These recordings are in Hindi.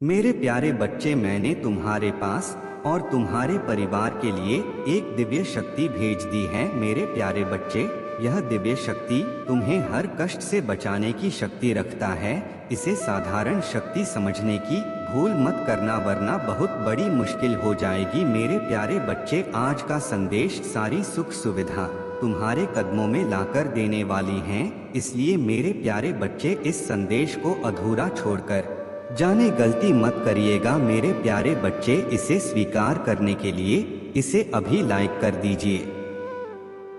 मेरे प्यारे बच्चे, मैंने तुम्हारे पास और तुम्हारे परिवार के लिए एक दिव्य शक्ति भेज दी है। मेरे प्यारे बच्चे, यह दिव्य शक्ति तुम्हें हर कष्ट से बचाने की शक्ति रखता है। इसे साधारण शक्ति समझने की भूल मत करना, वरना बहुत बड़ी मुश्किल हो जाएगी। मेरे प्यारे बच्चे, आज का संदेश सारी सुख सुविधा तुम्हारे कदमों में लाकर देने वाली हैं। इसलिए मेरे प्यारे बच्चे, इस संदेश को अधूरा छोड़कर जाने गलती मत करिएगा। मेरे प्यारे बच्चे, इसे स्वीकार करने के लिए इसे अभी लाइक कर दीजिए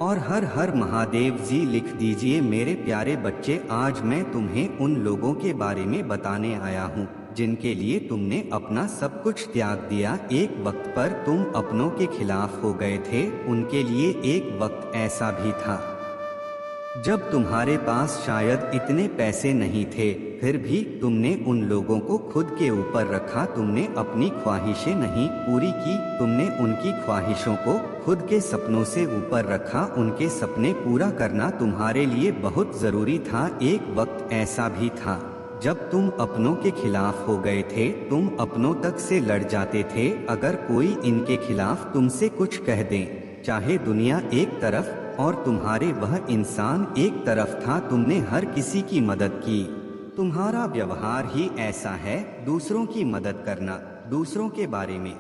और हर हर महादेव जी लिख दीजिए। मेरे प्यारे बच्चे, आज मैं तुम्हें उन लोगों के बारे में बताने आया हूँ जिनके लिए तुमने अपना सब कुछ त्याग दिया। एक वक्त पर तुम अपनों के खिलाफ हो गए थे। उनके लिए एक वक्त ऐसा भी था जब तुम्हारे पास शायद इतने पैसे नहीं थे, फिर भी तुमने उन लोगों को खुद के ऊपर रखा। तुमने अपनी ख्वाहिशें नहीं पूरी की, तुमने उनकी ख्वाहिशों को खुद के सपनों से ऊपर रखा। उनके सपने पूरा करना तुम्हारे लिए बहुत जरूरी था। एक वक्त ऐसा भी था जब तुम अपनों के खिलाफ हो गए थे। तुम अपनों तक से लड़ जाते थे। अगर कोई इनके खिलाफ तुमसे कुछ कह दे, चाहे दुनिया एक तरफ और तुम्हारे वह इंसान एक तरफ था, तुमने हर किसी की मदद की। तुम्हारा व्यवहार ही ऐसा है, दूसरों की मदद करना, दूसरों के बारे में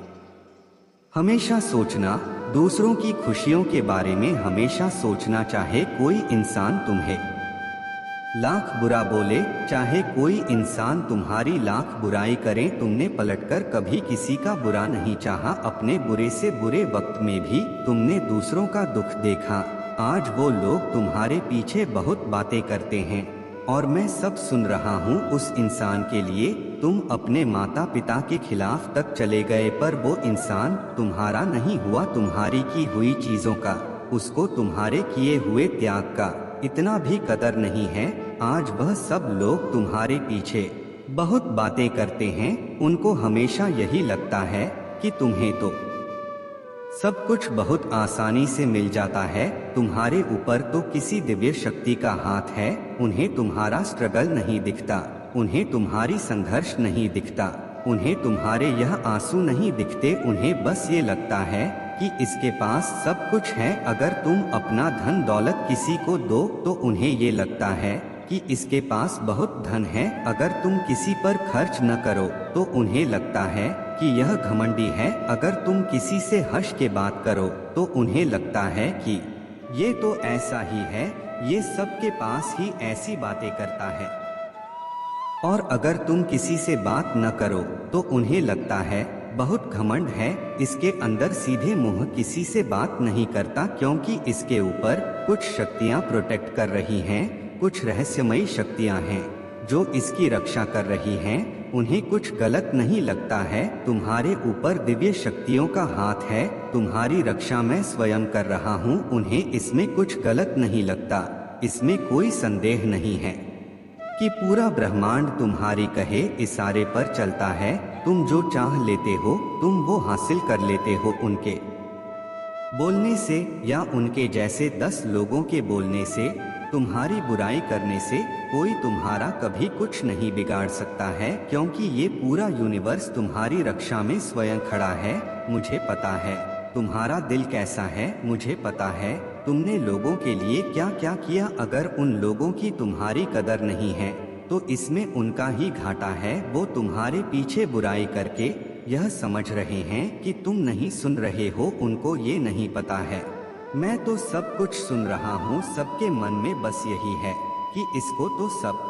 हमेशा सोचना, दूसरों की खुशियों के बारे में हमेशा सोचना। चाहे कोई इंसान तुम्हें लाख बुरा बोले, चाहे कोई इंसान तुम्हारी लाख बुराई करे, तुमने पलटकर कभी किसी का बुरा नहीं चाहा। अपने बुरे से बुरे वक्त में भी तुमने दूसरों का दुख देखा। आज वो लोग तुम्हारे पीछे बहुत बातें करते हैं और मैं सब सुन रहा हूँ। उस इंसान के लिए तुम अपने माता पिता के खिलाफ तक चले गए, पर वो इंसान तुम्हारा नहीं हुआ। तुम्हारी की हुई चीजों का, उसको तुम्हारे किए हुए त्याग का इतना भी कदर नहीं है। आज वह सब लोग तुम्हारे पीछे बहुत बातें करते हैं। उनको हमेशा यही लगता है कि तुम्हें तो सब कुछ बहुत आसानी से मिल जाता है। तुम्हारे ऊपर तो किसी दिव्य शक्ति का हाथ है। उन्हें तुम्हारा स्ट्रगल नहीं दिखता, उन्हें तुम्हारी संघर्ष नहीं दिखता, उन्हें तुम्हारे यह आंसू नहीं दिखते। उन्हें बस ये लगता है कि इसके पास सब कुछ है। अगर तुम अपना धन दौलत किसी को दो तो उन्हें ये लगता है कि इसके पास बहुत धन है। अगर तुम किसी पर खर्च न करो तो उन्हें लगता है कि यह घमंडी है। अगर तुम किसी से हंस के बात करो तो उन्हें लगता है कि ये तो ऐसा ही है, ये सबके पास ही ऐसी बातें करता है। और अगर तुम किसी से बात न करो तो उन्हें लगता है बहुत घमंड है, इसके अंदर सीधे मुंह किसी से बात नहीं करता, क्योंकि इसके ऊपर कुछ शक्तियां प्रोटेक्ट कर रही हैं, कुछ रहस्यमयी शक्तियां हैं जो इसकी रक्षा कर रही हैं। उन्हें कुछ गलत नहीं लगता है। तुम्हारे ऊपर दिव्य शक्तियों का हाथ है, तुम्हारी रक्षा मैं स्वयं कर रहा हूँ। उन्हें इसमें कुछ गलत नहीं लगता। इसमें कोई संदेह नहीं है कि पूरा ब्रह्मांड तुम्हारी कहे इशारे पर चलता है। तुम जो चाह लेते हो तुम वो हासिल कर लेते हो। उनके बोलने से या उनके जैसे 10 लोगों के बोलने से, तुम्हारी बुराई करने से कोई तुम्हारा कभी कुछ नहीं बिगाड़ सकता है, क्योंकि ये पूरा यूनिवर्स तुम्हारी रक्षा में स्वयं खड़ा है। मुझे पता है तुम्हारा दिल कैसा है, मुझे पता है तुमने लोगों के लिए क्या क्या किया। अगर उन लोगों की तुम्हारी कदर नहीं है तो इसमें उनका ही घाटा है। वो तुम्हारे पीछे बुराई करके यह समझ रहे हैं कि तुम नहीं सुन रहे हो, उनको ये नहीं पता है। मैं तो सब कुछ सुन रहा हूँ। सबके मन में बस यही है कि इसको तो सब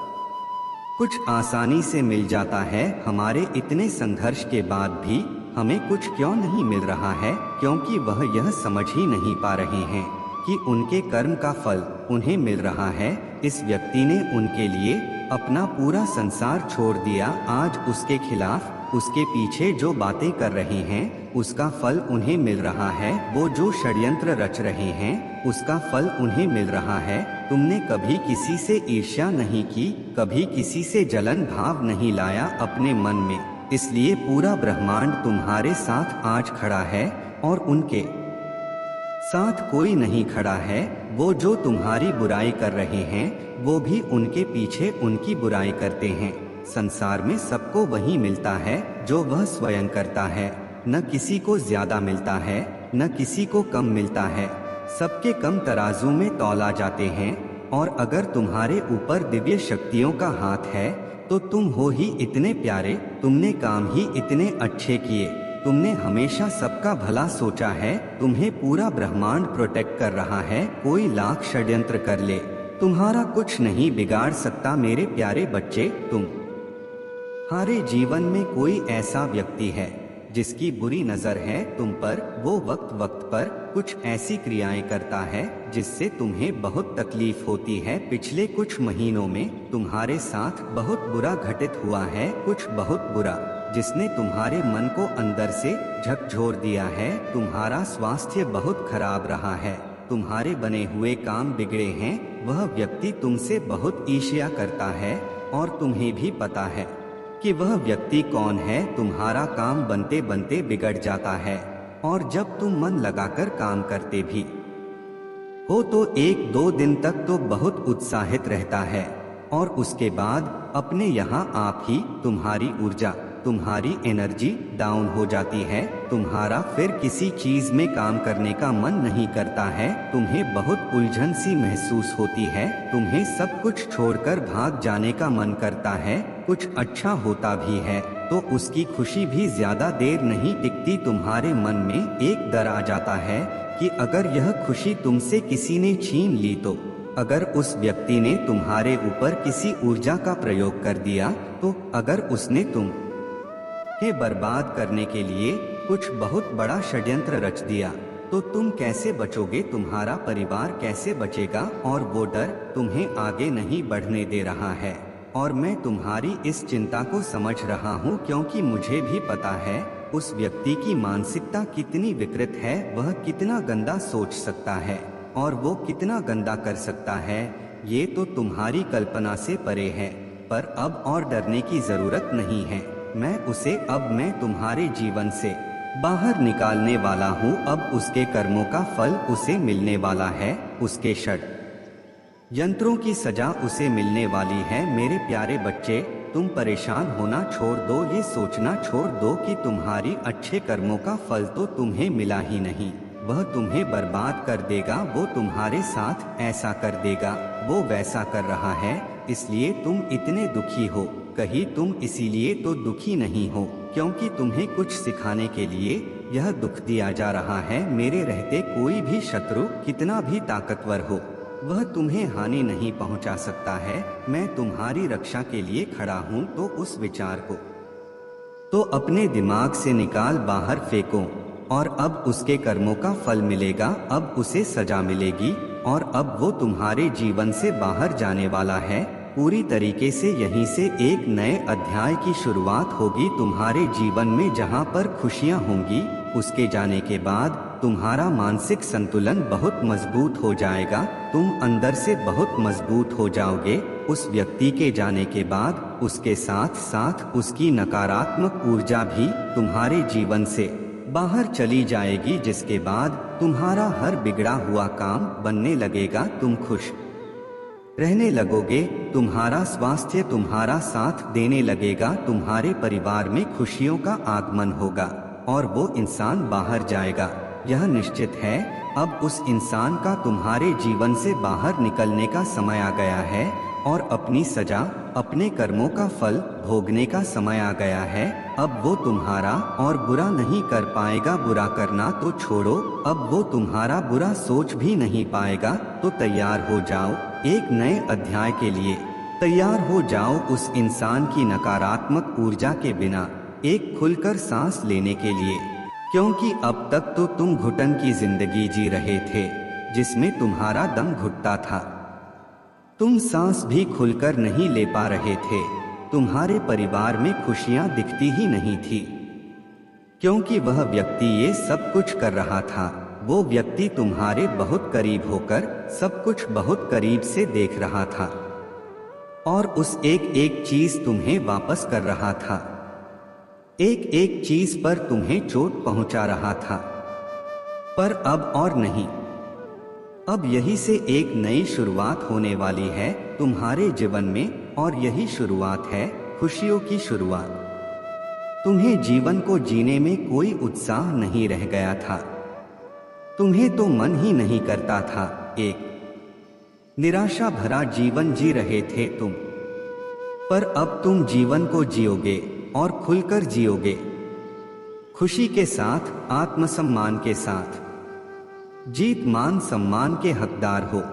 कुछ आसानी से मिल जाता है। हमारे इतने संघर्ष के बाद भी हमें कुछ क्यों नहीं मिल रहा है? क्योंकि वह यह समझ ही नहीं पा रहे हैं कि उनके कर्म का फल उन्हें मिल रहा है। इस व्यक्ति ने उनके लिए अपना पूरा संसार छोड़ दिया। आज उसके खिलाफ, उसके पीछे जो बातें कर रहे हैं, उसका फल उन्हें मिल रहा है। वो जो षड्यंत्र रच रहे हैं, उसका फल उन्हें मिल रहा है। तुमने कभी किसी से ईर्ष्या नहीं की, कभी किसी से जलन भाव नहीं लाया अपने मन में। इसलिए पूरा ब्रह्मांड तुम्हारे साथ आज खड़ा है और उनके साथ कोई नहीं खड़ा है। वो जो तुम्हारी बुराई कर रहे हैं वो भी उनके पीछे उनकी बुराई करते हैं। संसार में सबको वही मिलता है जो वह स्वयं करता है। न किसी को ज्यादा मिलता है, न किसी को कम मिलता है। सबके कम तराजू में तौला जाते हैं। और अगर तुम्हारे ऊपर दिव्य शक्तियों का हाथ है तो तुम हो ही इतने प्यारे, तुमने काम ही इतने अच्छे किए, तुमने हमेशा सबका भला सोचा है, तुम्हें पूरा ब्रह्मांड प्रोटेक्ट कर रहा है। कोई लाख षड्यंत्र कर ले, तुम्हारा कुछ नहीं बिगाड़ सकता मेरे प्यारे बच्चे। तुम्हारे जीवन में कोई ऐसा व्यक्ति है जिसकी बुरी नजर है तुम पर, वो वक्त वक्त पर कुछ ऐसी क्रियाएं करता है जिससे तुम्हें बहुत तकलीफ होती है। पिछले कुछ महीनों में तुम्हारे साथ बहुत बुरा घटित हुआ है, कुछ बहुत बुरा जिसने तुम्हारे मन को अंदर से झकझोर दिया है। तुम्हारा स्वास्थ्य बहुत खराब रहा है, तुम्हारे बने हुए काम बिगड़े हैं। वह व्यक्ति तुमसे बहुत ईर्ष्या करता है और तुम्हें भी पता है कि वह व्यक्ति कौन है। तुम्हारा काम बनते बनते बिगड़ जाता है और जब तुम मन लगाकर काम करते भी हो तो 1-2 दिन तक तो बहुत उत्साहित रहता है और उसके बाद अपने यहाँ आप ही तुम्हारी ऊर्जा, तुम्हारी एनर्जी डाउन हो जाती है। तुम्हारा फिर किसी चीज में काम करने का मन नहीं करता है, तुम्हें बहुत उलझन सी महसूस होती है, तुम्हें सब कुछ छोड़कर भाग जाने का मन करता है। कुछ अच्छा होता भी है तो उसकी खुशी भी ज्यादा देर नहीं टिकती। तुम्हारे मन में एक डर आ जाता है कि अगर यह खुशी तुमसे किसी ने छीन ली तो, अगर उस व्यक्ति ने तुम्हारे ऊपर किसी ऊर्जा का प्रयोग कर दिया तो, अगर उसने तुम के बर्बाद करने के लिए कुछ बहुत बड़ा षड्यंत्र रच दिया तो तुम कैसे बचोगे, तुम्हारा परिवार कैसे बचेगा। और वो डर तुम्हें आगे नहीं बढ़ने दे रहा है। और मैं तुम्हारी इस चिंता को समझ रहा हूँ, क्योंकि मुझे भी पता है उस व्यक्ति की मानसिकता कितनी विकृत है, वह कितना गंदा सोच सकता है और वो कितना गंदा कर सकता है, ये तो तुम्हारी कल्पना से परे है। पर अब और डरने की जरूरत नहीं है। मैं तुम्हारे जीवन से बाहर निकालने वाला हूँ। अब उसके कर्मों का फल उसे मिलने वाला है, उसके षड्यंत्रों की सजा उसे मिलने वाली है। मेरे प्यारे बच्चे, तुम परेशान होना छोड़ दो, ये सोचना छोड़ दो कि तुम्हारी अच्छे कर्मों का फल तो तुम्हें मिला ही नहीं, वह तुम्हें बर्बाद कर देगा। वो तुम्हारे साथ ऐसा कर देगा, वो वैसा कर रहा है, इसलिए तुम इतने दुखी हो। कहीं तुम इसीलिए तो दुखी नहीं हो क्योंकि तुम्हें कुछ सिखाने के लिए यह दुख दिया जा रहा है। मेरे रहते कोई भी शत्रु कितना भी ताकतवर हो, वह तुम्हें हानि नहीं पहुंचा सकता है। मैं तुम्हारी रक्षा के लिए खड़ा हूं। तो उस विचार को तो अपने दिमाग से निकाल बाहर फेंको। और अब उसके कर्मों का फल मिलेगा, अब उसे सजा मिलेगी और अब वो तुम्हारे जीवन से बाहर जाने वाला है। पूरी तरीके से यहीं से एक नए अध्याय की शुरुआत होगी तुम्हारे जीवन में, जहां पर खुशियां होंगी। उसके जाने के बाद तुम्हारा मानसिक संतुलन बहुत मजबूत हो जाएगा, तुम अंदर से बहुत मजबूत हो जाओगे। उस व्यक्ति के जाने के बाद उसके साथ साथ उसकी नकारात्मक ऊर्जा भी तुम्हारे जीवन से बाहर चली जाएगी, जिसके बाद तुम्हारा हर बिगड़ा हुआ काम बनने लगेगा। तुम खुश रहने लगोगे, तुम्हारा स्वास्थ्य तुम्हारा साथ देने लगेगा, तुम्हारे परिवार में खुशियों का आगमन होगा और वो इंसान बाहर जाएगा, यह निश्चित है। अब उस इंसान का तुम्हारे जीवन से बाहर निकलने का समय आ गया है और अपनी सजा, अपने कर्मों का फल भोगने का समय आ गया है। अब वो तुम्हारा और बुरा नहीं कर पाएगा, बुरा करना तो छोड़ो, अब वो तुम्हारा बुरा सोच भी नहीं पाएगा। तो तैयार हो जाओ एक नए अध्याय के लिए, तैयार हो जाओ उस इंसान की नकारात्मक ऊर्जा के बिना एक खुलकर सांस लेने के लिए, क्योंकि अब तक तो तुम घुटन की जिंदगी जी रहे थे जिसमें तुम्हारा दम घुटता था, तुम सांस भी खुलकर नहीं ले पा रहे थे, तुम्हारे परिवार में खुशियां दिखती ही नहीं थी, क्योंकि वह व्यक्ति ये सब कुछ कर रहा था। वो व्यक्ति तुम्हारे बहुत करीब होकर सब कुछ बहुत करीब से देख रहा था और उस एक एक चीज तुम्हें वापस कर रहा था, एक एक चीज पर तुम्हें चोट पहुंचा रहा था। पर अब और नहीं, अब यही से एक नई शुरुआत होने वाली है तुम्हारे जीवन में, और यही शुरुआत है खुशियों की शुरुआत। तुम्हें जीवन को जीने में कोई उत्साह नहीं रह गया था। तुम्हें तो मन ही नहीं करता था। एक निराशा भरा जीवन जी रहे थे तुम। पर अब तुम जीवन को जियोगे और खुलकर जियोगे, खुशी के साथ, आत्मसम्मान के साथ। जीत मान सम्मान के हकदार हो।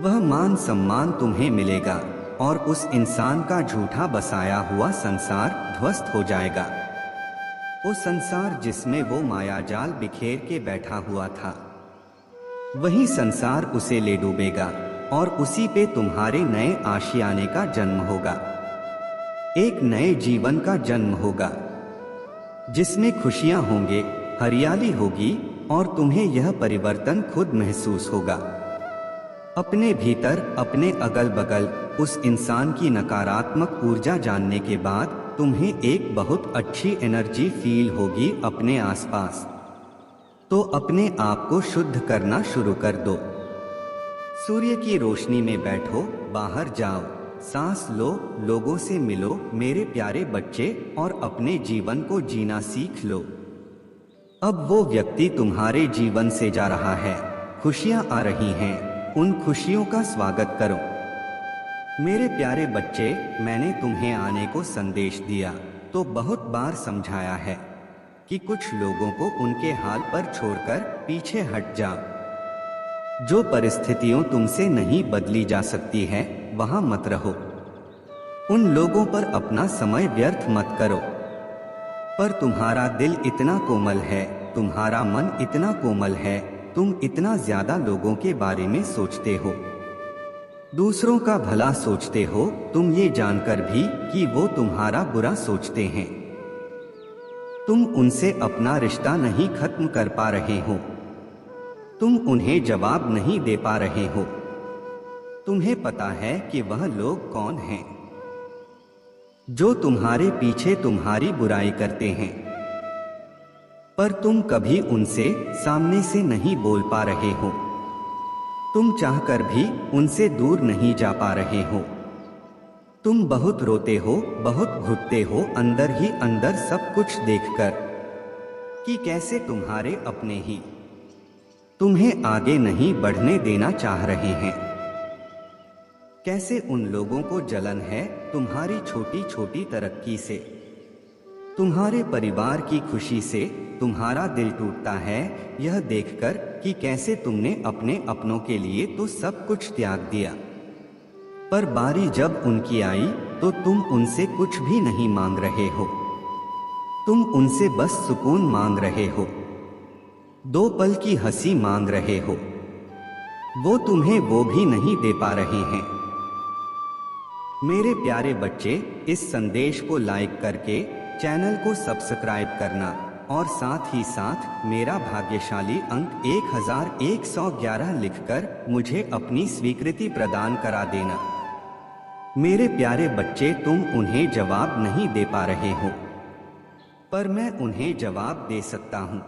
वह मान सम्मान तुम्हें मिलेगा और उस इंसान का झूठा बसाया हुआ संसार ध्वस्त हो जाएगा। वो संसार जिसमें वो मायाजाल बिखेर के बैठा हुआ था, वही संसार उसे ले डूबेगा और उसी पे तुम्हारे नए आशियाने का जन्म होगा। एक नए जीवन का जन्म होगा जिसमें खुशियां होंगे, हरियाली होगी और तुम्हें यह परिवर्तन खुद महसूस होगा। अपने भीतर, अपने अगल बगल उस इंसान की नकारात्मक ऊर्जा जानने के बाद तुम्हें एक बहुत अच्छी एनर्जी फील होगी अपने आसपास। तो अपने आप को शुद्ध करना शुरू कर दो। सूर्य की रोशनी में बैठो, बाहर जाओ, सांस लो, लोगों से मिलो मेरे प्यारे बच्चे, और अपने जीवन को जीना सीख लो। अब वो व्यक्ति तुम्हारे जीवन से जा रहा है, खुशियां आ रही हैं, उन खुशियों का स्वागत करो। मेरे प्यारे बच्चे, मैंने तुम्हें आने को संदेश दिया तो बहुत बार समझाया है कि कुछ लोगों को उनके हाल पर छोड़कर पीछे हट जाओ। जो परिस्थितियों तुमसे नहीं बदली जा सकती है वहां मत रहो। उन लोगों पर अपना समय व्यर्थ मत करो। पर तुम्हारा दिल इतना कोमल है, तुम्हारा मन इतना कोमल है, तुम इतना ज्यादा लोगों के बारे में सोचते हो, दूसरों का भला सोचते हो, तुम ये जानकर भी कि वो तुम्हारा बुरा सोचते हैं। तुम उनसे अपना रिश्ता नहीं खत्म कर पा रहे हो। तुम उन्हें जवाब नहीं दे पा रहे हो। तुम्हें पता है कि वह लोग कौन हैं जो तुम्हारे पीछे तुम्हारी बुराई करते हैं, पर तुम कभी उनसे सामने से नहीं बोल पा रहे हो। तुम चाहकर भी उनसे दूर नहीं जा पा रहे हो। तुम बहुत रोते हो, बहुत घुटते हो अंदर ही अंदर सब कुछ देखकर कि कैसे तुम्हारे अपने ही तुम्हें आगे नहीं बढ़ने देना चाह रहे हैं। कैसे उन लोगों को जलन है तुम्हारी छोटी छोटी तरक्की से, तुम्हारे परिवार की खुशी से तुम्हारा दिल टूटता है यह देखकर कि कैसे तुमने अपने अपनों के लिए तो सब कुछ त्याग दिया, पर बारी जब उनकी आई तो तुम उनसे कुछ भी नहीं मांग रहे हो। तुम उनसे बस सुकून मांग रहे हो, 2 पल की हंसी मांग रहे हो। वो तुम्हें वो भी नहीं दे पा रहे हैं। मेरे प्यारे बच्चे, इस संदेश को लाइक करके चैनल को सब्सक्राइब करना और साथ ही साथ मेरा भाग्यशाली अंक 1111 लिखकर मुझे अपनी स्वीकृति प्रदान करा देना। मेरे प्यारे बच्चे, तुम उन्हें जवाब नहीं दे पा रहे हो, पर मैं उन्हें जवाब दे सकता हूँ।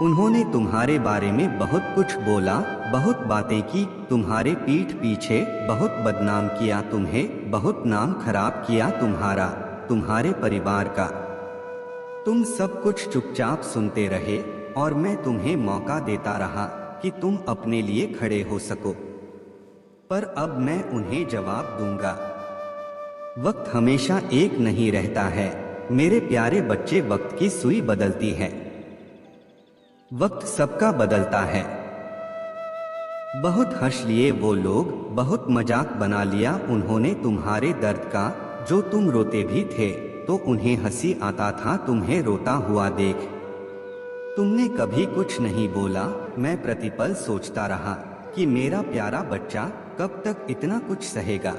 उन्होंने तुम्हारे बारे में बहुत कुछ बोला, बहुत बातें की, तुम्हारे पीठ पीछे बहुत बदनाम किया, तुम्हें बहुत नाम खराब किया तुम्हारा, तुम्हारे परिवार का। तुम सब कुछ चुपचाप सुनते रहे और मैं तुम्हें मौका देता रहा कि तुम अपने लिए खड़े हो सको, पर अब मैं उन्हें जवाब दूंगा। वक्त हमेशा एक नहीं रहता है मेरे प्यारे बच्चे, वक्त की सुई बदलती है, वक्त सबका बदलता है। बहुत हंस लिए वो लोग, बहुत मजाक बना लिया उन्होंने तुम्हारे दर्द का, जो तुम रोते भी थे तो उन्हें हंसी आता था तुम्हें रोता हुआ देख। तुमने कभी कुछ नहीं बोला। मैं प्रतिपल सोचता रहा कि मेरा प्यारा बच्चा कब तक इतना कुछ सहेगा।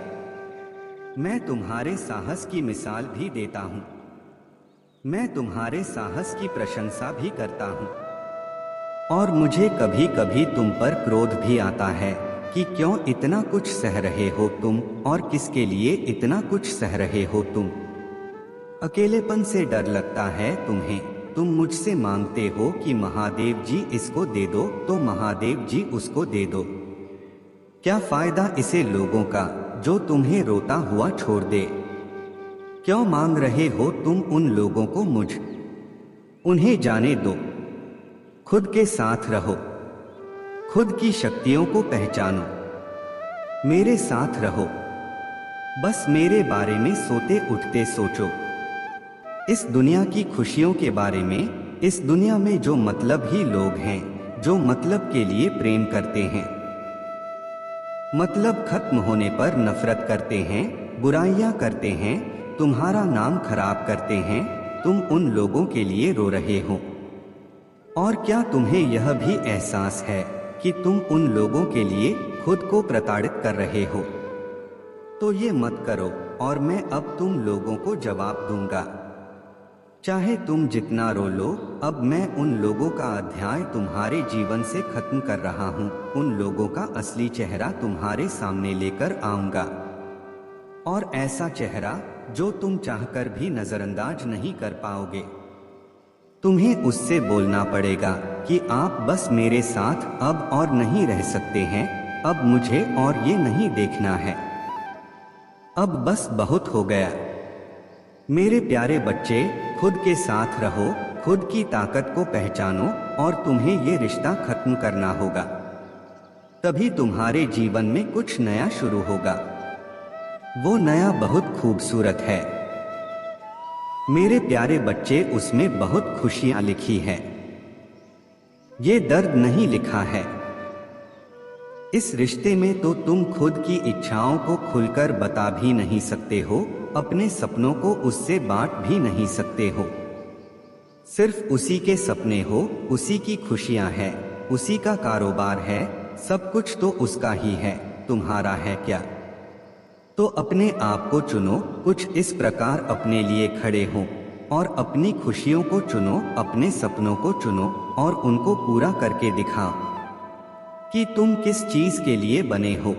मैं तुम्हारे साहस की मिसाल भी देता हूँ, मैं तुम्हारे साहस की प्रशंसा भी करता हूँ, और मुझे कभी कभी तुम पर क्रोध भी आता है कि क्यों इतना कुछ सह रहे हो तुम, और किसके लिए इतना कुछ सह रहे हो तुम। अकेलेपन से डर लगता है तुम्हें, तुम मुझसे मांगते हो कि महादेव जी इसको दे दो तो महादेव जी उसको दे दो। क्या फायदा इसे लोगों का जो तुम्हें रोता हुआ छोड़ दे। क्यों मांग रहे हो तुम उन लोगों को मुझ? उन्हें जाने दो। खुद के साथ रहो। खुद की शक्तियों को पहचानो। मेरे साथ रहो। बस मेरे बारे में सोते उठते सोचो। इस दुनिया की खुशियों के बारे में। इस दुनिया में जो मतलब ही लोग हैं जो मतलब के लिए प्रेम करते हैं, मतलब खत्म होने पर नफरत करते हैं, बुराइयां करते हैं, तुम्हारा नाम खराब करते हैं। तुम उन लोगों के लिए रो रहे हो। और क्या तुम्हें यह भी एहसास है कि तुम उन लोगों के लिए खुद को प्रताड़ित कर रहे हो? तो ये मत करो और मैं अब तुम लोगों को जवाब दूंगा। चाहे तुम जितना रो लो, अब मैं उन लोगों का अध्याय तुम्हारे जीवन से खत्म कर रहा हूँ। उन लोगों का असली चेहरा तुम्हारे सामने लेकर आऊंगा, और ऐसा चेहरा जो तुम चाहकर भी नजरअंदाज नहीं कर पाओगे। तुम्हें उससे बोलना पड़ेगा कि आप बस मेरे साथ अब और नहीं रह सकते हैं। अब मुझे और ये नहीं देखना है। अब बस बहुत हो गया। मेरे प्यारे बच्चे, खुद के साथ रहो, खुद की ताकत को पहचानो और तुम्हें ये रिश्ता खत्म करना होगा। तभी तुम्हारे जीवन में कुछ नया शुरू होगा। वो नया बहुत खूबसूरत है। मेरे प्यारे बच्चे, उसमें बहुत खुशियां लिखी है। ये दर्द नहीं लिखा है। इस रिश्ते में तो तुम खुद की इच्छाओं को खुलकर बता भी नहीं सकते हो, अपने सपनों को उससे बांट भी नहीं सकते हो। सिर्फ उसी के सपने हो, उसी की खुशियां हैं, उसी का कारोबार है, सब कुछ तो उसका ही है, तुम्हारा है क्या? तो अपने आप को चुनो, कुछ इस प्रकार अपने लिए खड़े हो और अपनी खुशियों को चुनो, अपने सपनों को चुनो और उनको पूरा करके दिखाओ कि तुम किस चीज के लिए बने हो।